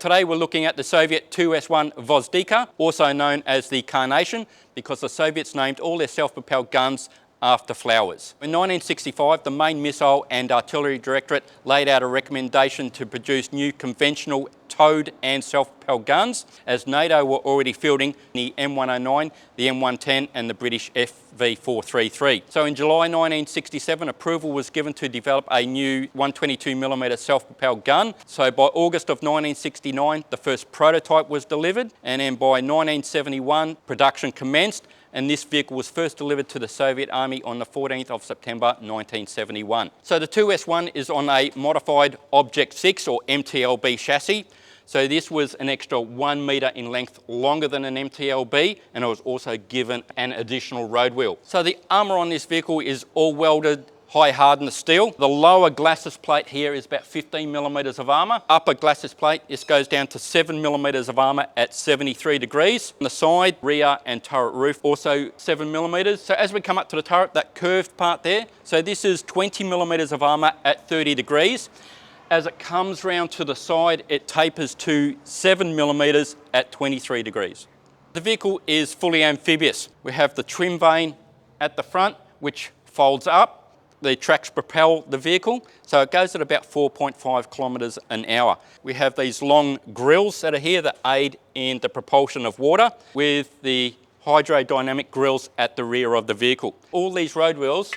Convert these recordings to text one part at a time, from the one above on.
Today we're looking at the Soviet 2S1 Gvozdika, also known as the Carnation, because the Soviets named all their self-propelled guns after flowers. In 1965, the main missile and artillery directorate laid out a recommendation to produce new conventional towed and self-propelled guns, as NATO were already fielding the M109, the M110 and the British FV433. So in July 1967, approval was given to develop a new 122mm self-propelled gun. So by August of 1969, the first prototype was delivered, and then by 1971, production commenced, and this vehicle was first delivered to the Soviet Army on the 14th of September 1971. So the 2S1 is on a modified Object 6 or MTLB chassis. So this was an extra 1 metre in length longer than an MTLB, and it was also given an additional road wheel. So the armour on this vehicle is all welded high hardness steel. The lower glacis plate here is about 15mm of armour. Upper glacis plate, this goes down to 7mm of armour at 73 degrees. On the side, rear and turret roof also 7mm. So as we come up to the turret, that curved part there, so this is 20mm of armour at 30 degrees. As it comes round to the side, it tapers to 7mm at 23 degrees. The vehicle is fully amphibious. We have the trim vane at the front, which folds up. The tracks propel the vehicle, so it goes at about 4.5 kilometres an hour. We have these long grills that are here that aid in the propulsion of water, with the hydrodynamic grills at the rear of the vehicle. All these road wheels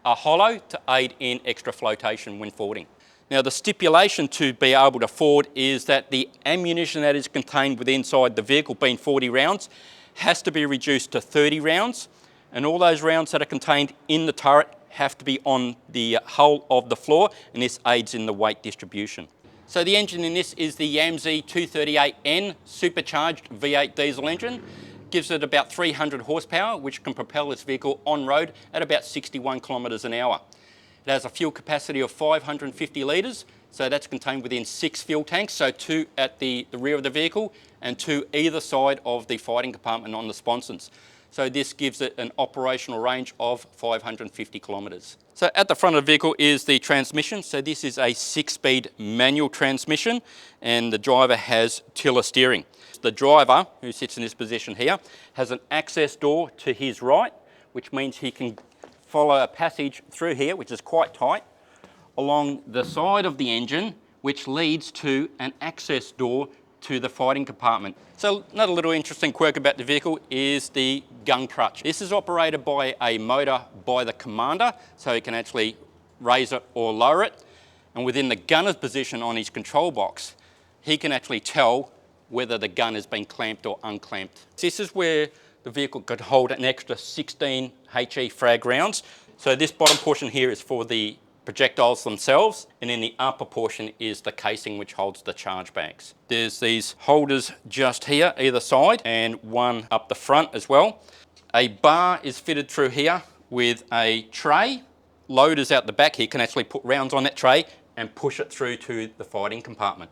are hollow to aid in extra flotation when fording. Now, the stipulation to be able to ford is that the ammunition that is contained within inside the vehicle, being 40 rounds, has to be reduced to 30 rounds, and all those rounds that are contained in the turret have to be on the hull of the floor, and this aids in the weight distribution. So the engine in this is the YAMZ 238N supercharged V8 diesel engine. Gives it about 300 horsepower, which can propel this vehicle on road at about 61 kilometres an hour. It has a fuel capacity of 550 litres, so that's contained within 6 fuel tanks, so 2 at the rear of the vehicle and 2 either side of the fighting compartment on the sponsons. So this gives it an operational range of 550 kilometres. So at the front of the vehicle is the transmission. So this is a 6-speed manual transmission, and the driver has tiller steering. The driver, who sits in this position here, has an access door to his right, which means he can follow a passage through here, which is quite tight, along the side of the engine, which leads to an access door to the fighting compartment. So another little interesting quirk about the vehicle is the gun crutch. This is operated by a motor by the commander, so he can actually raise it or lower it. And within the gunner's position on his control box, he can actually tell whether the gun has been clamped or unclamped. This is where the vehicle could hold an extra 16 HE frag rounds. So this bottom portion here is for the projectiles themselves, and then the upper portion is the casing which holds the charge bags. There's these holders just here either side, and one up the front as well. A bar is fitted through here with a tray. Loaders out the back here can actually put rounds on that tray and push it through to the fighting compartment.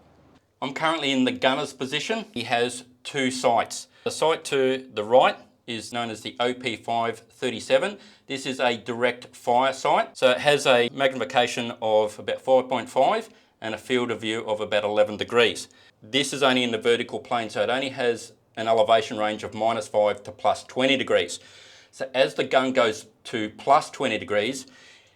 I'm currently in the gunner's position. He has 2 sights. The sight to the right is known as the OP537. This is a direct fire sight. So it has a magnification of about 5.5 and a field of view of about 11 degrees. This is only in the vertical plane, so it only has an elevation range of -5 to +20 degrees. So as the gun goes to +20 degrees,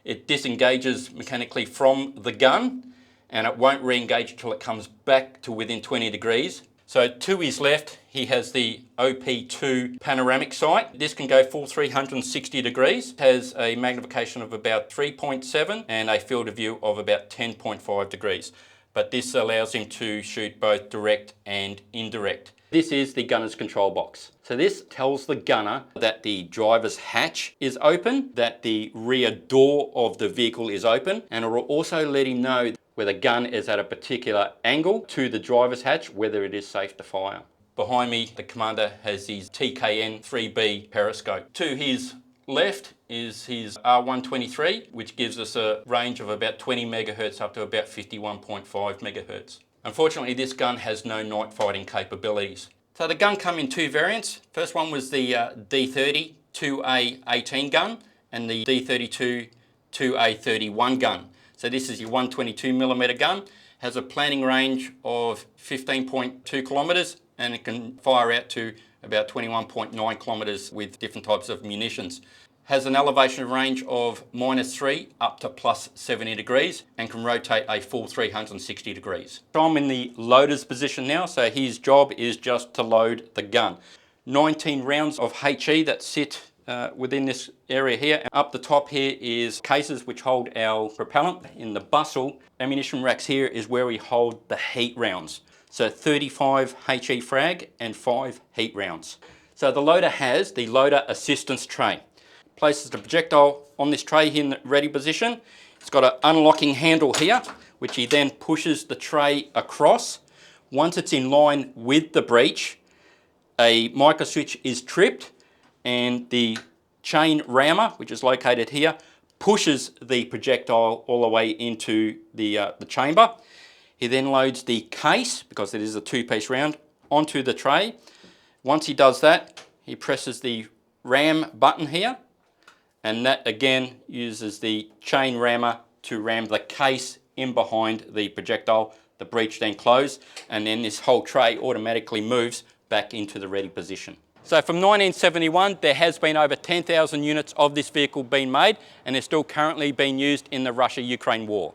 it disengages mechanically from the gun, and it won't re-engage until it comes back to within 20 degrees. So to his left, he has the OP2 panoramic sight. This can go full 360 degrees, has a magnification of about 3.7 and a field of view of about 10.5 degrees. But this allows him to shoot both direct and indirect. This is the gunner's control box. So this tells the gunner that the driver's hatch is open, that the rear door of the vehicle is open, and it will also let him know where the gun is at a particular angle to the driver's hatch, whether it is safe to fire. Behind me, the commander has his TKN 3B periscope. To his left is his R123, which gives us a range of about 20 megahertz up to about 51.5 megahertz. Unfortunately, this gun has no night fighting capabilities. So the gun come in 2 variants. First one was the D30 2A18 gun and the D32 2A31 gun. So this is your 122mm gun, has a planning range of 15.2 kilometres and it can fire out to about 21.9 kilometres with different types of munitions. Has an elevation range of -3 up to +70 degrees and can rotate a full 360 degrees. So I'm in the loader's position now, so his job is just to load the gun. 19 rounds of HE that sit within this area here. Up the top here is cases which hold our propellant. In the bustle, ammunition racks here is where we hold the heat rounds. So 35 HE frag and 5 heat rounds. So the loader has the loader assistance tray. Places the projectile on this tray here in the ready position. It's got an unlocking handle here, which he then pushes the tray across. Once it's in line with the breech, a micro switch is tripped and the chain rammer, which is located here, pushes the projectile all the way into the chamber. He then loads the case, because it is a two-piece round, onto the tray. Once he does that, he presses the ram button here, and that again uses the chain rammer to ram the case in behind the projectile. The breech then closes, and then this whole tray automatically moves back into the ready position. So from 1971, there has been over 10,000 units of this vehicle being made, and is still currently being used in the Russia-Ukraine war.